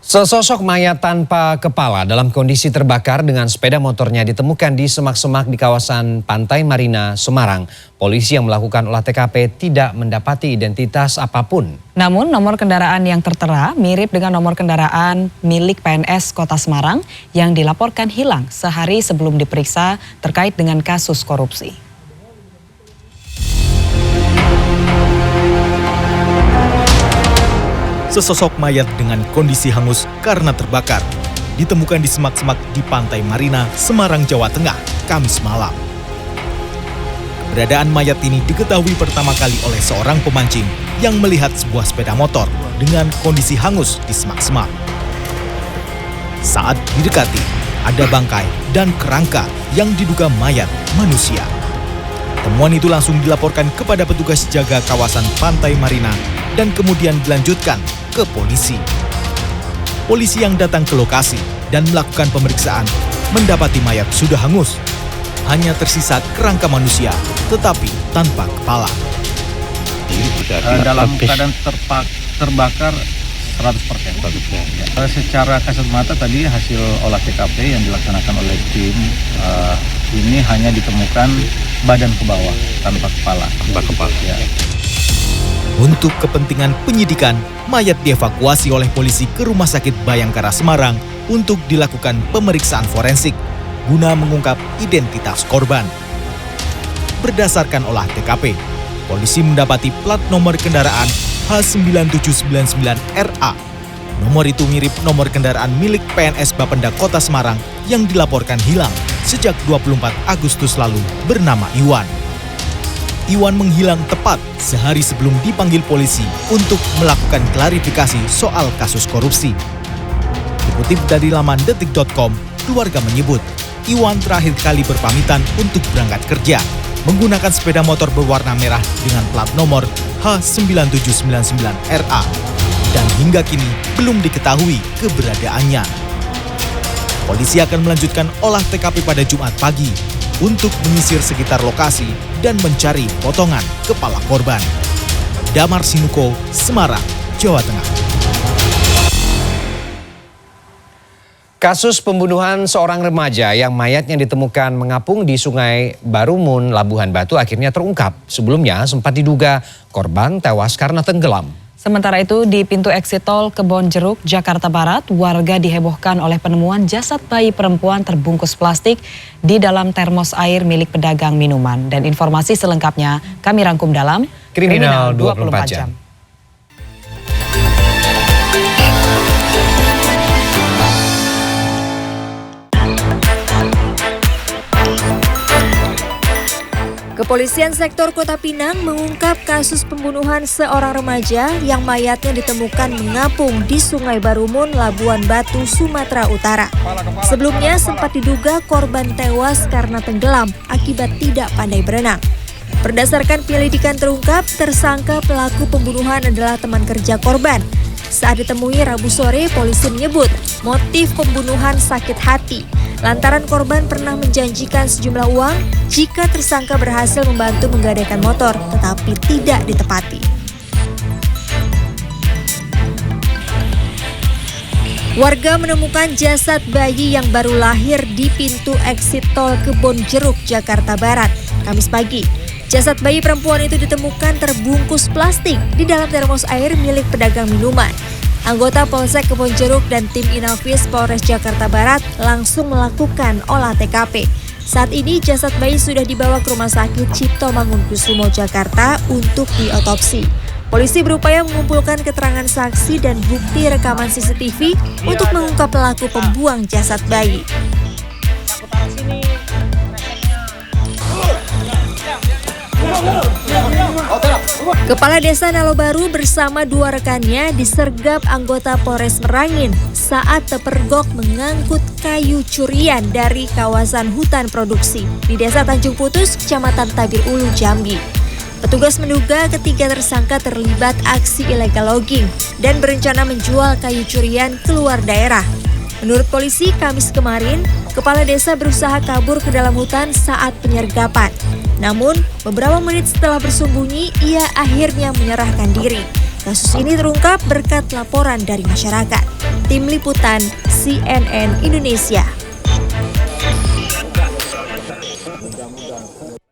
Sesosok mayat tanpa kepala dalam kondisi terbakar dengan sepeda motornya ditemukan di semak-semak di kawasan Pantai Marina, Semarang. Polisi yang melakukan olah TKP tidak mendapati identitas apapun. Namun nomor kendaraan yang tertera mirip dengan nomor kendaraan milik PNS Kota Semarang yang dilaporkan hilang sehari sebelum diperiksa terkait dengan kasus korupsi. Sesosok mayat dengan kondisi hangus karena terbakar ditemukan di semak-semak di Pantai Marina, Semarang, Jawa Tengah, Kamis malam. Keberadaan mayat ini diketahui pertama kali oleh seorang pemancing yang melihat sebuah sepeda motor dengan kondisi hangus di semak-semak. Saat didekati, ada bangkai dan kerangka yang diduga mayat manusia. Temuan itu langsung dilaporkan kepada petugas jaga kawasan Pantai Marina dan kemudian dilanjutkan ke polisi. Polisi yang datang ke lokasi dan melakukan pemeriksaan mendapati mayat sudah hangus. Hanya tersisa kerangka manusia, tetapi tanpa kepala. Dalam keadaan terbakar 100%. Ya. Secara kasat mata tadi hasil olah TKP yang dilaksanakan oleh tim ini hanya ditemukan badan ke bawah tanpa kepala. Ya. Untuk kepentingan penyidikan, mayat dievakuasi oleh polisi ke Rumah Sakit Bayangkara Semarang untuk dilakukan pemeriksaan forensik guna mengungkap identitas korban. Berdasarkan olah TKP, polisi mendapati plat nomor kendaraan H9799RA. Nomor itu mirip nomor kendaraan milik PNS Bapenda Kota Semarang yang dilaporkan hilang sejak 24 Agustus lalu bernama Iwan. Iwan menghilang tepat sehari sebelum dipanggil polisi untuk melakukan klarifikasi soal kasus korupsi. Dikutip dari laman detik.com, keluarga menyebut Iwan terakhir kali berpamitan untuk berangkat kerja menggunakan sepeda motor berwarna merah dengan plat nomor H9799RA dan hingga kini belum diketahui keberadaannya. Polisi akan melanjutkan olah TKP pada Jumat pagi untuk menyisir sekitar lokasi dan mencari potongan kepala korban. Damar Sinuko, Semarang, Jawa Tengah. Kasus pembunuhan seorang remaja yang mayatnya ditemukan mengapung di Sungai Barumun, Labuhan Batu akhirnya terungkap. Sebelumnya sempat diduga korban tewas karena tenggelam. Sementara itu di pintu eksit tol Kebonjeruk, Jakarta Barat, warga dihebohkan oleh penemuan jasad bayi perempuan terbungkus plastik di dalam termos air milik pedagang minuman. Dan informasi selengkapnya kami rangkum dalam Kriminal 24 Jam. Kepolisian sektor Kota Pinang mengungkap kasus pembunuhan seorang remaja yang mayatnya ditemukan mengapung di Sungai Barumun, Labuan Batu, Sumatera Utara. Sebelumnya sempat diduga korban tewas karena tenggelam akibat tidak pandai berenang. Berdasarkan penyelidikan terungkap, tersangka pelaku pembunuhan adalah teman kerja korban. Saat ditemui Rabu sore, polisi menyebut motif pembunuhan sakit hati lantaran korban pernah menjanjikan sejumlah uang jika tersangka berhasil membantu menggadaikan motor, tetapi tidak ditepati. Warga menemukan jasad bayi yang baru lahir di pintu eksit tol Kebonjeruk, Jakarta Barat, Kamis pagi. Jasad bayi perempuan itu ditemukan terbungkus plastik di dalam termos air milik pedagang minuman. Anggota Polsek Kebonjeruk dan tim Inafis Polres Jakarta Barat langsung melakukan olah TKP. Saat ini jasad bayi sudah dibawa ke Rumah Sakit Cipto Mangunkusumo, Jakarta untuk diotopsi. Polisi berupaya mengumpulkan keterangan saksi dan bukti rekaman CCTV untuk mengungkap pelaku pembuang jasad bayi. Kepala Desa Nalobaru bersama dua rekannya disergap anggota Polres Merangin saat terpergok mengangkut kayu curian dari kawasan hutan produksi di Desa Tanjung Putus, Kecamatan Tabir Ulu, Jambi. Petugas menduga ketiga tersangka terlibat aksi illegal logging dan berencana menjual kayu curian keluar daerah. Menurut polisi, Kamis kemarin, kepala desa berusaha kabur ke dalam hutan saat penyergapan. Namun, beberapa menit setelah bersembunyi, ia akhirnya menyerahkan diri. Kasus ini terungkap berkat laporan dari masyarakat. Tim Liputan CNN Indonesia.